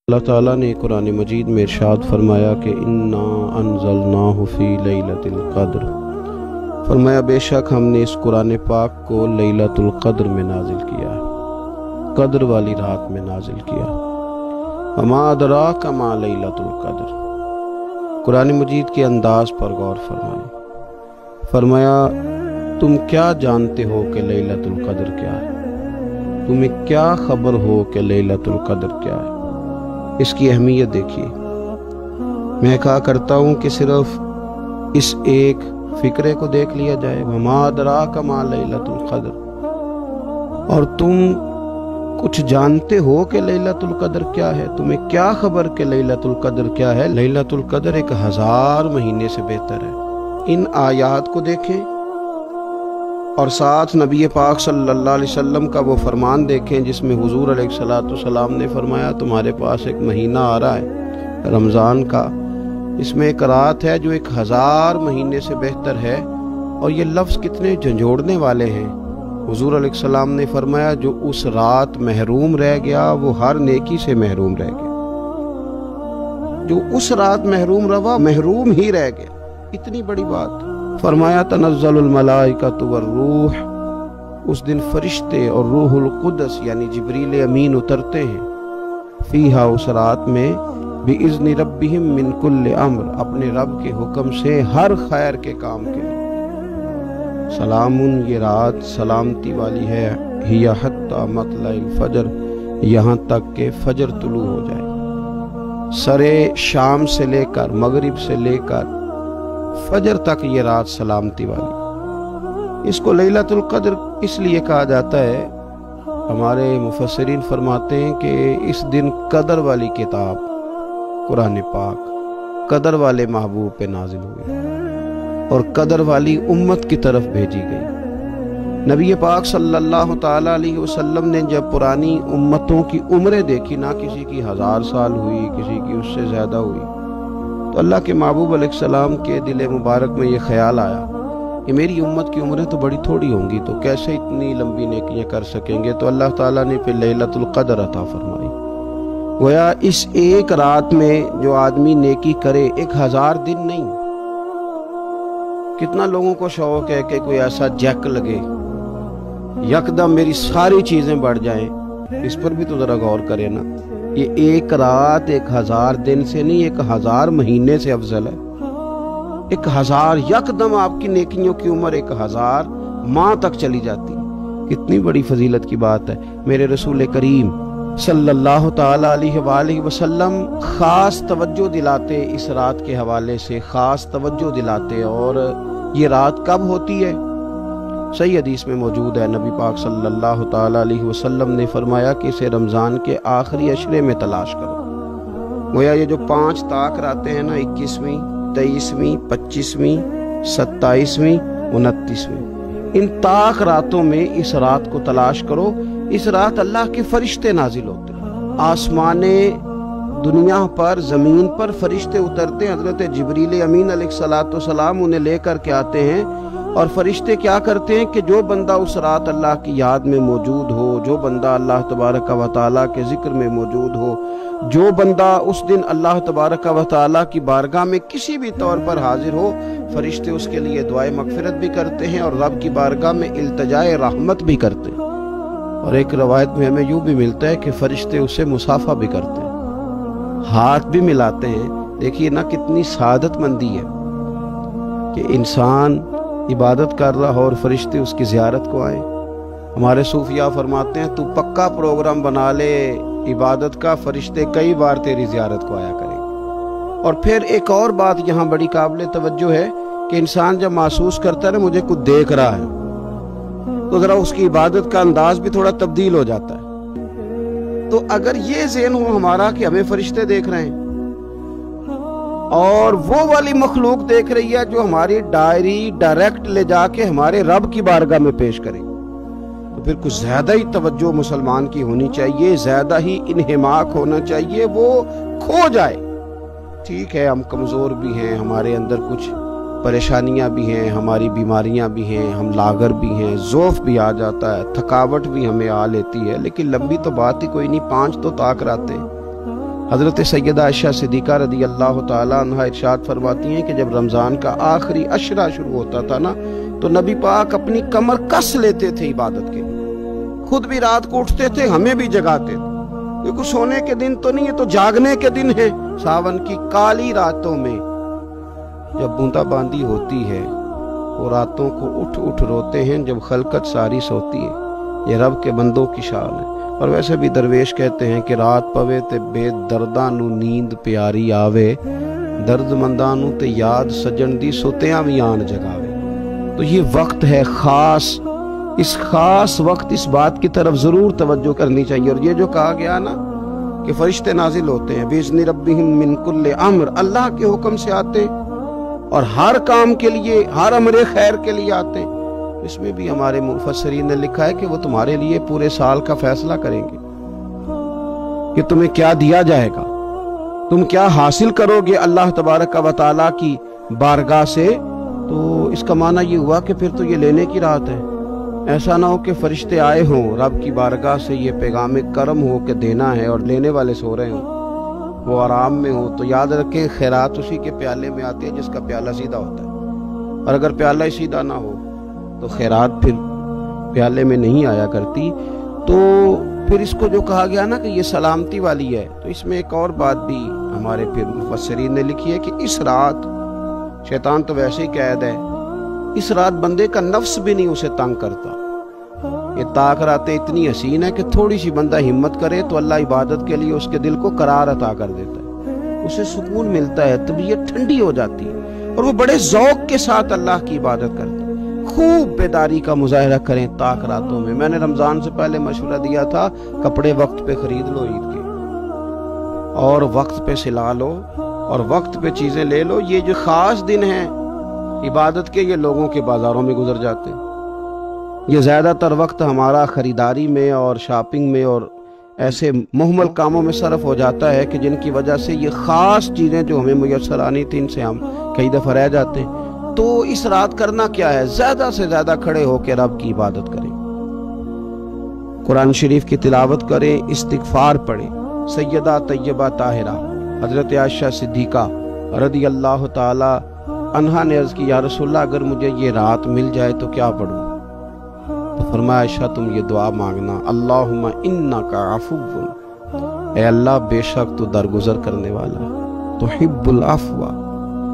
اللہ تعالیٰ نے قرآن مجید میں ارشاد فرمایا کہ انا انزلناہ فی لیلۃ القدر، فرمایا بے شک ہم نے اس قرآن پاک کو لیلۃ القدر میں نازل کیا ہے، قدر والی رات میں نازل کیا۔ وما ادراک ما لیلۃ القدر، قرآن مجید کے انداز پر غور فرمائیں، فرمایا تم کیا جانتے ہو کہ لیلۃ القدر کیا ہے، تمہیں کیا خبر ہو کہ لیلۃ القدر کیا ہے۔ اس کی اہمیت دیکھیے۔ میں کہا کرتا ہوں کہ صرف اس ایک فکرے کو دیکھ لیا جائے، وما ادراک ما لیلۃ القدر، اور تم کچھ جانتے ہو کہ لیلۃ القدر کیا ہے، تمہیں کیا خبر کہ لیلۃ القدر کیا ہے۔ لیلۃ القدر 1000 مہینے سے بہتر ہے۔ ان آیات کو دیکھیں اور ساتھ نبی پاک صلی اللہ علیہ وسلم کا وہ فرمان دیکھیں جس میں حضور علیہ السلام نے فرمایا تمہارے پاس ایک مہینہ آ رہا ہے رمضان کا، اس میں ایک رات ہے جو 1000 مہینے سے بہتر ہے، اور یہ لفظ کتنے جھنجھوڑنے والے ہیں۔ حضور علیہ السلام نے فرمایا جو اس رات محروم رہ گیا وہ ہر نیکی سے محروم رہ گیا، جو اس رات محروم رہا محروم ہی رہ گیا۔ اتنی بڑی بات۔ فرمایا تنزل الملائکۃ والروح، اس دن فرشتے اور روح القدس یعنی جبریل امین اترتے ہیں، فیہا اس رات میں، بِإِذْنِ رَبِّهِمْ مِنْ كُلِّ امر، اپنے رب کے حکم سے ہر خیر کے کام کے لیے۔ سلامن، یہ رات سلامتی والی ہے، ہی حتی مطلع الفجر، یہاں تک کہ فجر طلوع ہو جائے۔ سرے شام سے لے کر مغرب سے لے کر فجر تک یہ رات سلامتی والی۔ اس کو لیلۃ القدر اس لیے کہا جاتا ہے، ہمارے مفسرین فرماتے ہیں کہ اس دن قدر والی کتاب قرآن پاک قدر والے محبوب پہ نازل ہوئی اور قدر والی امت کی طرف بھیجی گئی۔ نبی پاک صلی اللہ تعالیٰ علیہ وسلم نے جب پرانی امتوں کی عمریں دیکھی، نہ کسی کی 1000 سال ہوئی، کسی کی اس سے زیادہ ہوئی، تو اللہ کے محبوب علیہ السلام کے دل مبارک میں یہ خیال آیا کہ میری امت کی عمریں تو بڑی تھوڑی ہوں گی، تو کیسے اتنی لمبی نیکیاں کر سکیں گے۔ تو اللہ تعالیٰ نے پھر لیلۃ القدر عطا فرمائی۔ گویا اس ایک رات میں جو آدمی نیکی کرے، 1000 دن نہیں۔ کتنا لوگوں کو شوق ہے کہ کوئی ایسا جیک لگے، یکدم میری ساری چیزیں بڑھ جائیں۔ اس پر بھی تو ذرا غور کرے نا، یہ ایک رات 1000 دن سے نہیں، 1000 مہینے سے افضل ہے۔ 1000 یکدم آپ کی نیکیوں کی عمر 1000 ماہ تک چلی جاتی ہے۔ کتنی بڑی فضیلت کی بات ہے۔ میرے رسول کریم صلی اللہ تعالیٰ علیہ وآلہ وسلم خاص توجہ دلاتے، اس رات کے حوالے سے خاص توجہ دلاتے، اور یہ رات کب ہوتی ہے؟ صحیح حدیث میں موجود ہے، نبی پاک صلی اللہ تعالیٰ علیہ وسلم نے فرمایا کہ اسے رمضان کے آخری عشرے میں تلاش کرو۔ گویا یہ جو 5 طاق راتیں ہیں نا، 21ویں، 23ویں، 25ویں، 27ویں، 29ویں، ان طاق راتوں میں اس رات کو تلاش کرو۔ اس رات اللہ کے فرشتے نازل ہوتے ہیں، آسمان دنیا پر، زمین پر فرشتے اترتے ہیں۔ حضرت جبریل امین علیہ السلام انہیں لے کر کے آتے ہیں، اور فرشتے کیا کرتے ہیں کہ جو بندہ اس رات اللہ کی یاد میں موجود ہو، جو بندہ اللہ تبارک و تعالیٰ کے ذکر میں موجود ہو، جو بندہ اس دن اللہ تبارک و تعالیٰ کی بارگاہ میں کسی بھی طور پر حاضر ہو، فرشتے اس کے لیے دعائے مغفرت بھی کرتے ہیں اور رب کی بارگاہ میں التجائے رحمت بھی کرتے ہیں۔ اور ایک روایت میں ہمیں یوں بھی ملتا ہے کہ فرشتے اسے مصافحہ بھی کرتے ہیں، ہاتھ بھی ملاتے ہیں۔ دیکھیے نا کتنی سعادت مندی ہے کہ انسان عبادت کر رہا اور فرشتے اس کی زیارت کو آئیں۔ ہمارے صوفیاء فرماتے ہیں تو پکا پروگرام بنا لے عبادت کا، فرشتے کئی بار تیری زیارت کو آیا کریں گے۔ اور پھر ایک اور بات یہاں بڑی قابل توجہ ہے کہ انسان جب محسوس کرتا ہے مجھے کچھ دیکھ رہا ہے، تو ذرا اس کی عبادت کا انداز بھی تھوڑا تبدیل ہو جاتا ہے۔ تو اگر یہ ذہن ہو ہمارا کہ ہمیں فرشتے دیکھ رہے ہیں اور وہ والی مخلوق دیکھ رہی ہے جو ہماری ڈائری ڈائریکٹ لے جا کے ہمارے رب کی بارگاہ میں پیش کرے، تو پھر کچھ زیادہ ہی توجہ مسلمان کی ہونی چاہیے، زیادہ ہی انہماک ہونا چاہیے، وہ کھو جائے۔ ٹھیک ہے ہم کمزور بھی ہیں، ہمارے اندر کچھ پریشانیاں بھی ہیں، ہماری بیماریاں بھی ہیں، ہم لاغر بھی ہیں، ضعف بھی آ جاتا ہے، تھکاوٹ بھی ہمیں آ لیتی ہے، لیکن لمبی تو بات ہی کوئی نہیں۔ 5 تو طاق راتیں، حضرت سیدہ عائشہ صدیقہ رضی اللہ تعالیٰ عنہ ارشاد فرماتی ہیں کہ جب رمضان کا آخری عشرہ شروع ہوتا تھا نا تو نبی پاک اپنی کمر کس لیتے تھے عبادت کے لیے، خود بھی رات کو اٹھتے تھے، ہمیں بھی جگاتے تھے، کیونکہ سونے کے دن تو نہیں ہے، تو جاگنے کے دن ہے۔ ساون کی کالی راتوں میں جب بوندا باندی ہوتی ہے وہ راتوں کو اٹھ اٹھ روتے ہیں جب خلقت ساری سوتی ہے۔ یہ رب کے بندوں کی شان ہے۔ اور ویسے بھی درویش کہتے ہیں کہ رات پوے تے بے درداں نو نیند پیاری آوے، درد منداں نو تے یاد سجن دی سوتیاں وی آن جگاوے۔ تو یہ وقت ہے خاص، اس خاص وقت اس بات کی طرف ضرور توجہ کرنی چاہیے۔ اور یہ جو کہا گیا نا کہ فرشتے نازل ہوتے ہیں بِإِذْنِ رَبِّهِمْ مِنْ كُلِّ امر، اللہ کے حکم سے آتے ہیں اور ہر کام کے لیے، ہر امر خیر کے لیے آتے ہیں۔ اس میں بھی ہمارے مفسرین نے لکھا ہے کہ وہ تمہارے لیے پورے سال کا فیصلہ کریں گے کہ تمہیں کیا دیا جائے گا، تم کیا حاصل کرو گے اللہ تبارک و تعالیٰ کی بارگاہ سے۔ تو اس کا معنی یہ ہوا کہ پھر تو یہ لینے کی رات ہے۔ ایسا نہ ہو کہ فرشتے آئے ہوں رب کی بارگاہ سے یہ پیغام کرم ہو کہ دینا ہے اور لینے والے سو رہے ہوں، وہ آرام میں ہوں۔ تو یاد رکھیں خیرات اسی کے پیالے میں آتی ہے جس کا پیالہ سیدھا ہوتا ہے، اور اگر پیالہ ہی سیدھا نہ ہو تو خیرات پھر پیالے میں نہیں آیا کرتی۔ تو پھر اس کو جو کہا گیا نا کہ یہ سلامتی والی ہے، تو اس میں ایک اور بات بھی ہمارے پھر مفسرین نے لکھی ہے کہ اس رات شیطان تو ویسے ہی قید ہے، اس رات بندے کا نفس بھی نہیں اسے تنگ کرتا۔ یہ طاق راتیں اتنی حسین ہے کہ تھوڑی سی بندہ ہمت کرے تو اللہ عبادت کے لیے اس کے دل کو قرار عطا کر دیتا ہے، اسے سکون ملتا ہے، طبیعت ٹھنڈی ہو جاتی ہے اور وہ بڑے ذوق کے ساتھ اللہ کی عبادت کرتا ہے۔ خوب بیداری کا مظاہرہ کریں طاق راتوں میں۔ میں نے رمضان سے پہلے مشورہ دیا تھا کپڑے وقت پہ خرید لو عید کے، اور وقت پہ سلا لو، اور وقت پہ چیزیں لے لو۔ یہ جو خاص دن ہیں عبادت کے، یہ لوگوں کے بازاروں میں گزر جاتے ہیں۔ یہ زیادہ تر وقت ہمارا خریداری میں اور شاپنگ میں اور ایسے مہمل کاموں میں صرف ہو جاتا ہے کہ جن کی وجہ سے یہ خاص چیزیں جو ہمیں میسر آنی تھی ان سے ہم کئی دفعہ رہ جاتے ہیں۔ تو اس رات کرنا کیا ہے؟ زیادہ سے زیادہ کھڑے ہو کے رب کی عبادت کریں، قرآن شریف کی تلاوت کریں، استغفار پڑھیں۔ سیدہ طیبہ طاہرہ حضرت عائشہ صدیقہ رضی اللہ تعالی عنہا نے عرض کی یا رسول اللہ اگر مجھے یہ رات مل جائے تو کیا پڑھوں؟ تو فرمایا عائشہ تم یہ دعا مانگنا، اللہم انک عفو، اے اللہ بے شک تو درگزر کرنے والا، تحب العفو،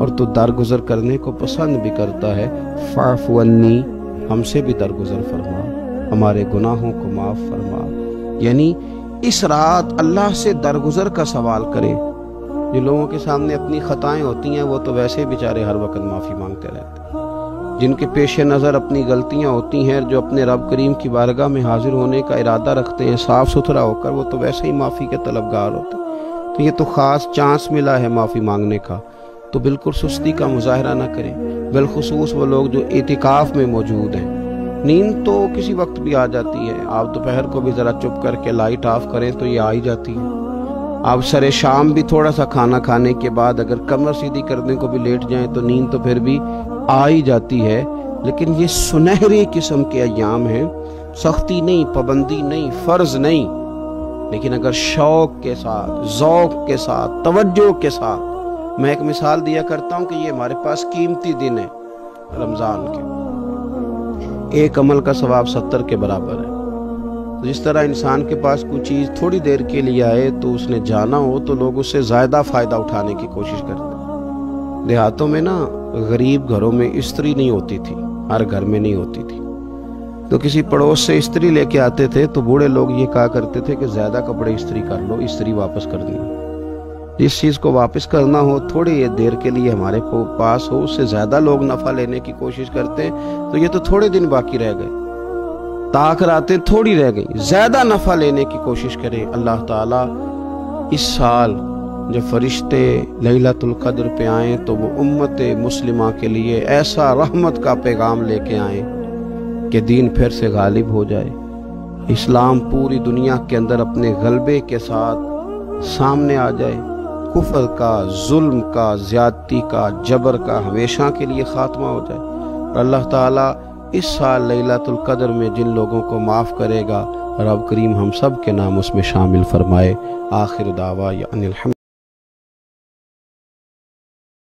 اور تو درگزر کرنے کو پسند بھی کرتا ہے، فاعف عنی، ہم سے بھی درگزر فرما، ہمارے گناہوں کو معاف فرما۔ یعنی اس رات اللہ سے درگزر کا سوال کریں۔ جو لوگوں کے سامنے اپنی خطائیں ہوتی ہیں وہ تو ویسے بیچارے ہر وقت معافی مانگتے رہتے ہیں، جن کے پیش نظر اپنی غلطیاں ہوتی ہیں، جو اپنے رب کریم کی بارگاہ میں حاضر ہونے کا ارادہ رکھتے ہیں صاف ستھرا ہو کر، وہ تو ویسے ہی معافی کے طلبگار ہوتے ہیں۔ تو یہ تو خاص چانس ملا ہے معافی مانگنے کا، تو بالکل سستی کا مظاہرہ نہ کریں، بالخصوص وہ لوگ جو اعتکاف میں موجود ہیں۔ نیند تو کسی وقت بھی آ جاتی ہے، آپ دوپہر کو بھی ذرا چپ کر کے لائٹ آف کریں تو یہ آ ہی جاتی ہے۔ آپ سر شام بھی تھوڑا سا کھانا کھانے کے بعد اگر کمر سیدھی کرنے کو بھی لیٹ جائیں تو نیند تو پھر بھی آ ہی جاتی ہے۔ لیکن یہ سنہری قسم کے ایام ہیں، سختی نہیں، پابندی نہیں، فرض نہیں، لیکن اگر شوق کے ساتھ، ذوق کے ساتھ، توجہ کے ساتھ۔ میں ایک مثال دیا کرتا ہوں کہ یہ ہمارے پاس قیمتی دن ہے رمضان کے، ایک عمل کا ثواب 70 کے برابر ہے۔ جس طرح انسان کے پاس کوئی چیز تھوڑی دیر کے لیے آئے تو اس نے جانا ہو تو لوگ اس سے زیادہ فائدہ اٹھانے کی کوشش کرتے ہیں۔ دیہاتوں میں نا غریب گھروں میں استری نہیں ہوتی تھی، ہر گھر میں نہیں ہوتی تھی، تو کسی پڑوس سے استری لے کے آتے تھے تو بوڑھے لوگ یہ کہا کرتے تھے کہ زیادہ کپڑے استری کر لو، استری واپس کر دیں۔ جس چیز کو واپس کرنا ہو تھوڑی دیر کے لیے ہمارے پاس ہو، اس سے زیادہ لوگ نفع لینے کی کوشش کرتے ہیں، تو یہ تو تھوڑے دن باقی رہ گئے، طاق راتیں تھوڑی رہ گئی، زیادہ نفع لینے کی کوشش کریں۔ اللہ تعالیٰ اس سال جب فرشتے لیلۃ القدر پہ آئیں تو وہ امت مسلمہ کے لیے ایسا رحمت کا پیغام لے کے آئیں کہ دین پھر سے غالب ہو جائے، اسلام پوری دنیا کے اندر اپنے غلبے کے ساتھ سامنے آ جائے، کفر کا، ظلم کا، زیادتی کا، جبر کا ہمیشہ کے لیے خاتمہ ہو جائے۔ اور اللہ تعالیٰ اس سال لیلۃ القدر میں جن لوگوں کو معاف کرے گا رب کریم ہم سب کے نام اس میں شامل فرمائے۔ آخر دعوا یا